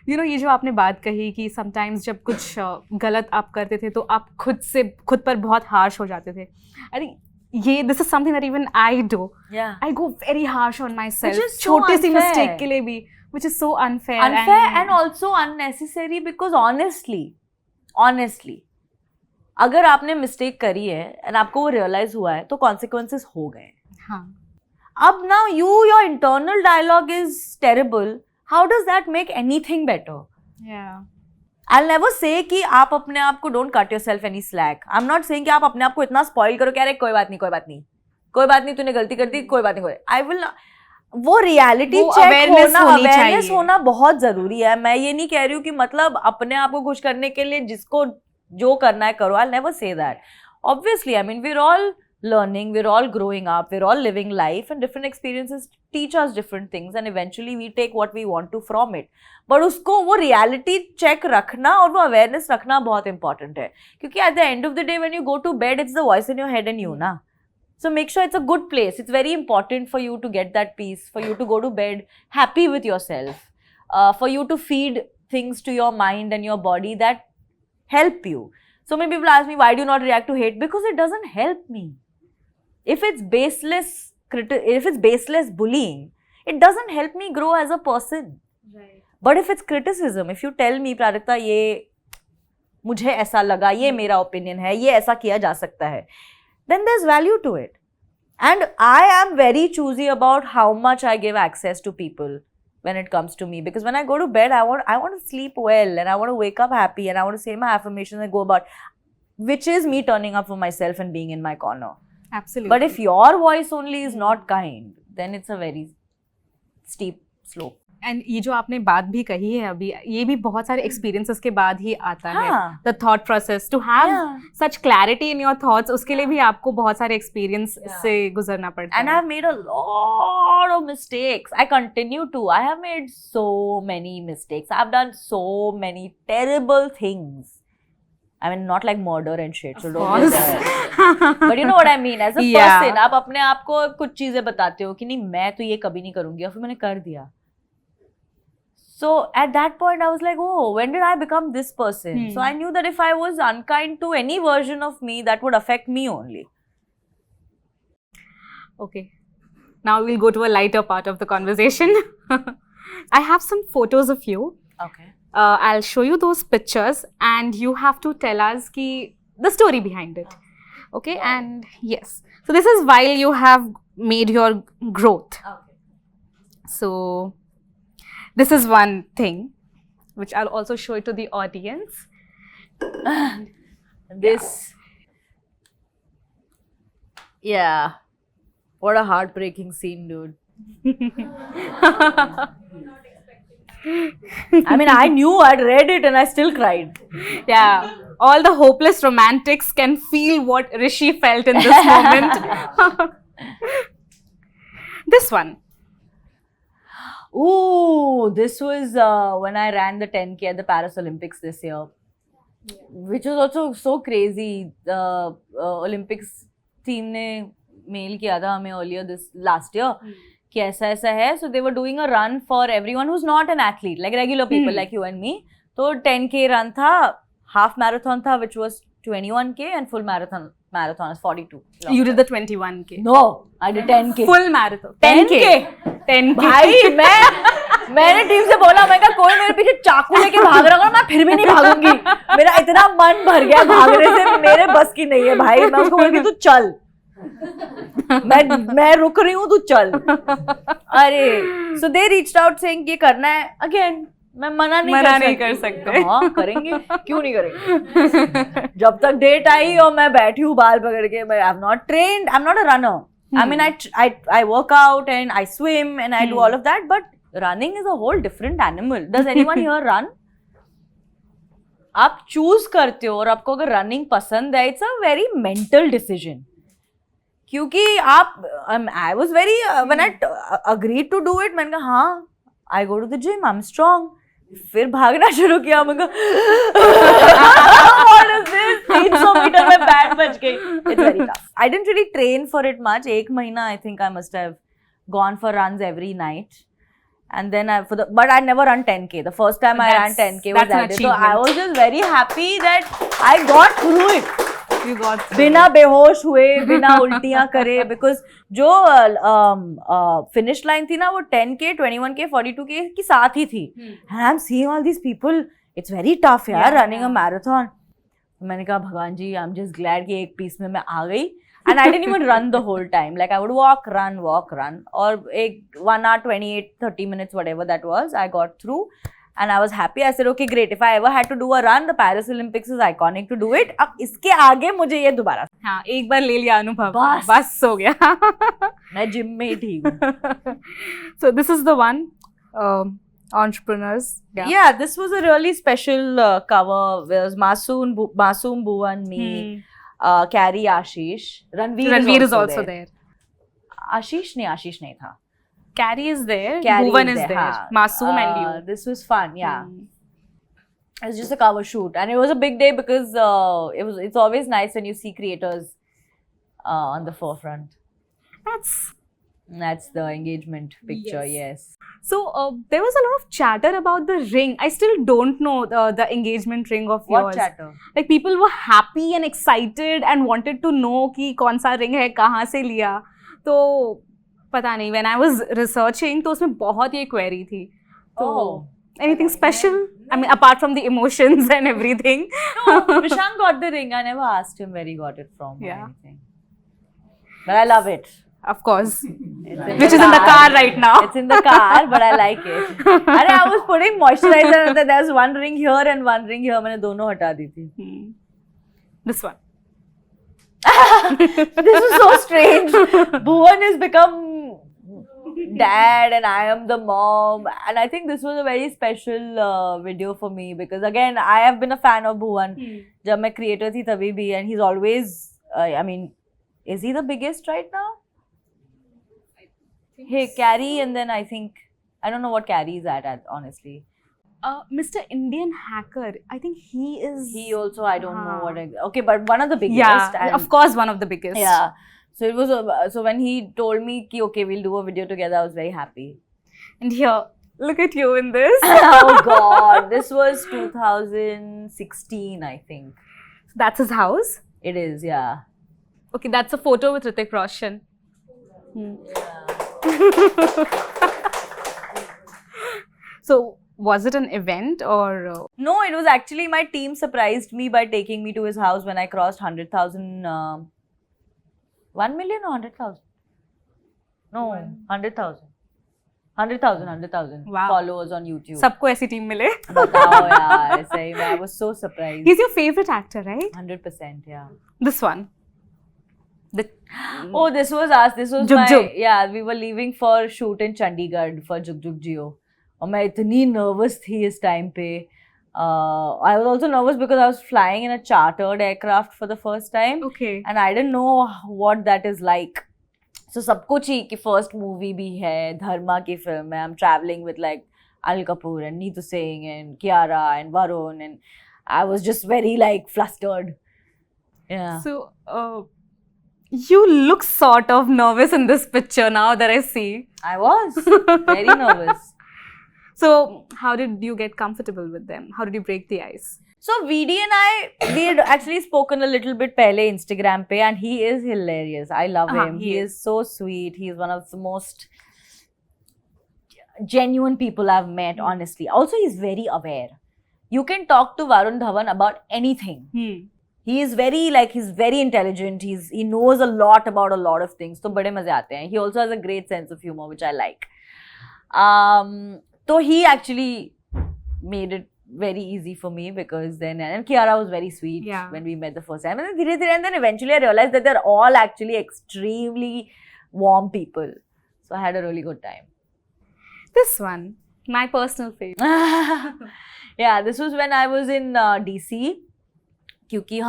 ये जो आपने बात कही कि समटाइम्स जब कुछ गलत आप करते थे तो आप खुद पर बहुत हार्श हो जाते थे. अरे ये this is something that even I do. I go very harsh on my self छोटी सी मिस्टेक के लिए भी, which is so unfair and also unnecessary, because honestly अगर आपने मिस्टेक करी है एंड आपको वो रियलाइज हुआ है तो कॉन्सिक्वेंसेस हो गए. हाँ. अब now your internal dialogue is terrible. How does that make anything better? Yeah. I'll never say कि आप अपने आप को don't cut yourself any slack. I'm not saying कि आप अपने आप को इतना spoil करो कि अरे कोई बात नहीं तूने गलती कर दी, कोई बात नहीं. I will not. वो रियलिटी चेक होना, अवेयरनेस होना बहुत जरूरी है. मैं ये नहीं कह रही हूँ कि मतलब अपने आप को खुश करने के लिए जिसको जो करना है करो. I'll never say that. Obviously, I mean, we're all learning, we're all growing up, we're all living life, and different experiences teach us different things, and eventually we take what we want to from it. But उसको वो reality check रखना और वो awareness रखना बहुत important है, क्योंकि at the end of the day when you go to bed, it's the voice in your head and you ना. So make sure it's a good place. It's very important for you to get that peace, for you to go to bed happy with yourself, for you to feed things to your mind and your body that help you. So many people ask me, why do you not react to hate? Because it doesn't help me. If it's baseless bullying, it doesn't help me grow as a person. Right. But if it's criticism, if you tell me, Prajakta ये मुझे ऐसा लगा, ये मेरा opinion है, ये ऐसा किया जा सकता है, then there's value to it. And I am very choosy about how much I give access to people when it comes to me, because when I go to bed, I want to sleep well, and I want to wake up happy, and I want to say my affirmations and go about, which is me turning up for myself and being in my corner. Absolutely. But if your voice only is not kind, then it's a very steep slope. And ये जो आपने बात भी कही है अभी, ये भी बहुत सारे एक्सपीरियंसेस के बाद ही आता है. हाँ. The thought process to have such clarity in your thoughts, उसके लिए भी आपको बहुत सारे एक्सपीरियंस से गुजरना पड़ता है. And I've made a lot of mistakes. I continue to. I have made so many mistakes. I've done so many terrible things. I mean, not like murder and shit. So don't do that. But you know what I mean. As a person, आप अपने आप को कुछ चीजें बताते हो कि नहीं मैं तो ये कभी नहीं करूंगी, और फिर मैंने कर दिया. So at that point, I was like, oh, when did I become this person? So I knew that if I was unkind to any version of me, that would affect me only. Okay. Now we'll go to a lighter part of the conversation. I have some photos of you. Okay. I'll show you those pictures and you have to tell us the story behind it. Okay? Wow. And yes. So this is while you have made your growth. Okay. So this is one thing which I'll also show it to the audience. Yeah. What a heartbreaking scene, dude. I mean, I knew, I'd read it and I still cried. Yeah. All the hopeless romantics can feel what Rishi felt in this moment. This one. Ooh, this was when I ran the 10K at the Paris Olympics this year, which was also so crazy. The Olympics team ने mail किया था हमें earlier last year कि ऐसा है. So they were doing a run for everyone who's not an athlete, like regular people like you and me. तो 10K run था, half marathon था, which was 21K, and full marathon is 42. You did the 21K. No, I did 10K. Full marathon. 10K. भाई मैंने team से बोला, मैं कहा कोई मेरे पीछे चाकू लेके भाग रहा है, मैं फिर भी नहीं भागूंगी. मेरा इतना मन भर गया भागने से, मेरे बस की नहीं है भाई. मैं उसको बोली तू चल, मैं रुक रही हूँ, तू चल. अरे so they reached out saying ये करना है. Again मैं मना नहीं कर सकते. हाँ करेंगे, क्यों नहीं करेंगे. जब तक डेट आई और मैं बैठी हूँ बाल पकड़ के, मैं I'm not trained, I'm not a runner. I mean I work out and I swim and I do all of that, but running is a whole different animal. Does anyone here run? आप choose करते हो, और आपको अगर running पसंद है, it's a very mental decision. क्योंकि आप I was very when I agreed to do it, मैंने कहा हाँ, I go to the gym, I'm strong. फिर भागना शुरू किया, मैं कहा what is this? 300 मीटर में बैट बज गई. It's very tough. I didn't really train for it much. 1 महीना I think I must have gone for runs every night. And then but I never run 10K. The first time I ran 10K was that day. So I was just very happy that I got through it. You got through बिना बेहोश हुए, बिना उल्टियां करे, because जो finish line थी ना वो 10K, 21K, 42K की साथ ही थी. And I'm seeing all these people. It's very tough यार, running a marathon. मैंने कहा भगवान जी, I'm just glad कि एक piece में मैं आ गई. And I didn't even run the whole time. Like I would walk, run. Or 1 hour, 28, 30 minutes, whatever that was, I got through. And I was happy. I said, okay, great. If I ever had to do a run, the Paris Olympics is iconic to do it. अब इसके आगे मुझे ये दोबारा. हाँ, एक बार ले लिया अनुभव. बस हो गया. मैं जिम में ही ठीक हूँ. So this is the one. Entrepreneurs. Yeah, this was a really special cover. There was Masoom, Bhuvan, me. Carrie, Ashish. Ranveer is also there. Ashish नहीं था. Carrie is there. Bhuvan is there. Masoom and you. This was fun, yeah. It was just a cover shoot, and it was a big day because it's always nice when you see creators on the forefront. That's the engagement picture. Yes. So there was a lot of chatter about the ring. I still don't know the engagement ring of yours. What chatter? Like people were happy and excited and wanted to know कि कौन सा ring है, कहाँ से लिया. तो पता नहीं. When I was researching, तो उसमें बहुत ये query थी. तो anything special? I mean, apart from the emotions and everything. No, Prashant got the ring. I never asked him where he got it from or anything. But I love it. Of course. Which is in the car right now. It's in the car, but I like it. And I was putting moisturizer and there's one ring here and one ring here. मैंने दोनों हटा दी थी. This one. This is so strange. Bhuvan has become dad and I am the mom. And I think this was a very special video for me because again, I have been a fan of Bhuvan. जब मैं creator थी तभी भी, and he's always, I mean, is he the biggest right now? Hey, Carrie, and then I think, I don't know what Carrie is at honestly. Mr. Indian Hacker, I think he is... He also, I don't know what... Okay, but one of the biggest. Yeah, and of course, one of the biggest. Yeah. So it was, so when he told me, ki, okay, we'll do a video together, I was very happy. And here, look at you in this. Oh God, this was 2016, I think. That's his house? It is, yeah. Okay, that's a photo with Hrithik Roshan. So, was it an event or? No, it was actually my team surprised me by taking me to his house when I crossed 100,000. 1 million or 100,000? No, 100,000. 100,000 wow. followers on YouTube. सबको ऐसी team मिले. बताओ यार, सही में, I was so surprised. He's your favorite actor, right? 100%, yeah. This one. Oh, this was us. This was Jug Jug. Yeah, we were leaving for shoot in Chandigarh for Jug Jug Jio. और मैं इतनी nervous थी इस time पे. I was also nervous because I was flying in a chartered aircraft for the first time. Okay. And I didn't know what that is like. So सब कुछ ही कि first movie भी है, धर्मा की film है. I'm traveling with like Anil Kapoor and Neetu Singh and Kiara and Varun, and I was just very like flustered. Yeah. So, you look sort of nervous in this picture now that I see. I was very nervous. So, how did you get comfortable with them? How did you break the ice? So, VD and we had actually spoken a little bit pehle Instagram pe, and he is hilarious. I love him. He is so sweet. He is one of the most genuine people I've met, honestly. Also, he's very aware. You can talk to Varun Dhawan about anything. He is very, like, he's very intelligent. He knows a lot about a lot of things. So, bade maze aate hain. He also has a great sense of humor, which I like. So, he actually made it very easy for me because then, and Kiara was very sweet when we met the first time. And then eventually I realized that they're all actually extremely warm people. So, I had a really good time. This one, my personal favorite. Yeah, this was when I was in DC. Kyunki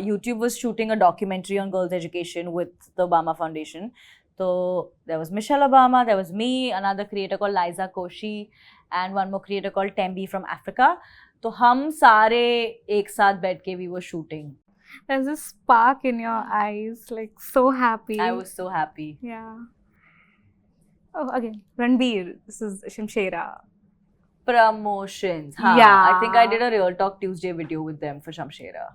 YouTube was shooting a documentary on girls' education with the Obama Foundation. So there was Michelle Obama, there was me, another creator called Liza Koshy, and one more creator called Tembi from Africa. So hum sare ek saath baith ke we were shooting. There's this spark in your eyes, like so happy. I was so happy. Yeah. Oh, again, Ranbir. This is Shamshera. Promotions. Haan, Yeah. I think I did a Real Talk Tuesday video with them for Shamshera.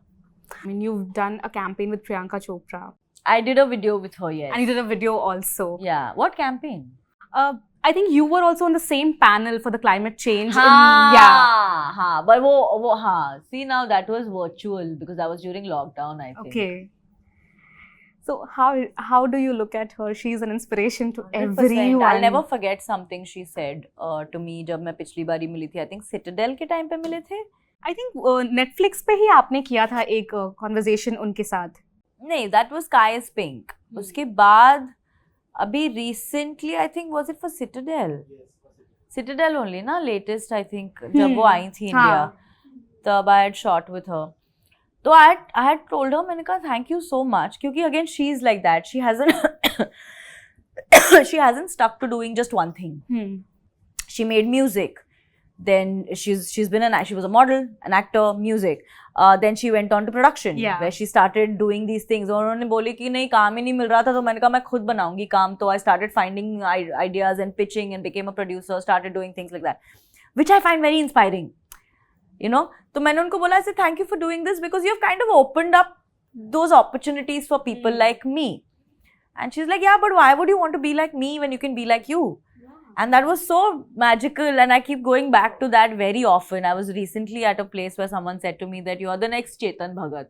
I mean, you've done a campaign with Priyanka Chopra. I did a video with her, yes. And you did a video also. Yeah. What campaign? I think you were also on the same panel for the climate change. हाँ, but वो हाँ. See, now that was virtual because that was during lockdown, I think. Okay. So how do you look at her? She's an inspiration to 100%. everyone. I'll never forget something she said to me जब मैं पिछली बारी मिली थी. I think Citadel के time पे मिले थे. I think Netflix पे ही आपने किया था एक conversation उनके साथ. नहीं, that was Sky is Pink. उसके बाद अभी recently I think was it for Citadel? Citadel only ना latest I think जब वो आई थी India. तब I had shot with her. So I had told her, मैंने कहा thank you so much क्योंकि again she's like that. She hasn't stuck to doing just one thing. She made music. Then she was a model, an actor, music. Then she went on to production, where she started doing these things. और उन्होंने बोली कि नहीं काम ही नहीं मिल रहा था तो मैंने कहा मैं खुद बनाऊंगी काम. तो I started finding ideas and pitching and became a producer. Started doing things like that, which I find very inspiring. You know, तो मैंने उनको बोला I said thank you for doing this because you've kind of opened up those opportunities for people like me. And she's like, yeah, but why would you want to be like me when you can be like you? And that was so magical and I keep going back to that very often. I was recently at a place where someone said to me that you are the next Chetan Bhagat.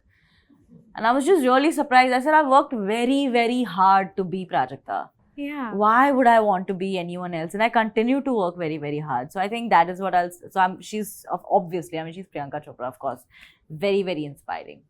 And I was just really surprised. I said, I worked very, very hard to be Prajakta. Yeah. Why would I want to be anyone else? And I continue to work very, very hard. So I think that is what she's obviously, she's Priyanka Chopra, of course. Very, very inspiring.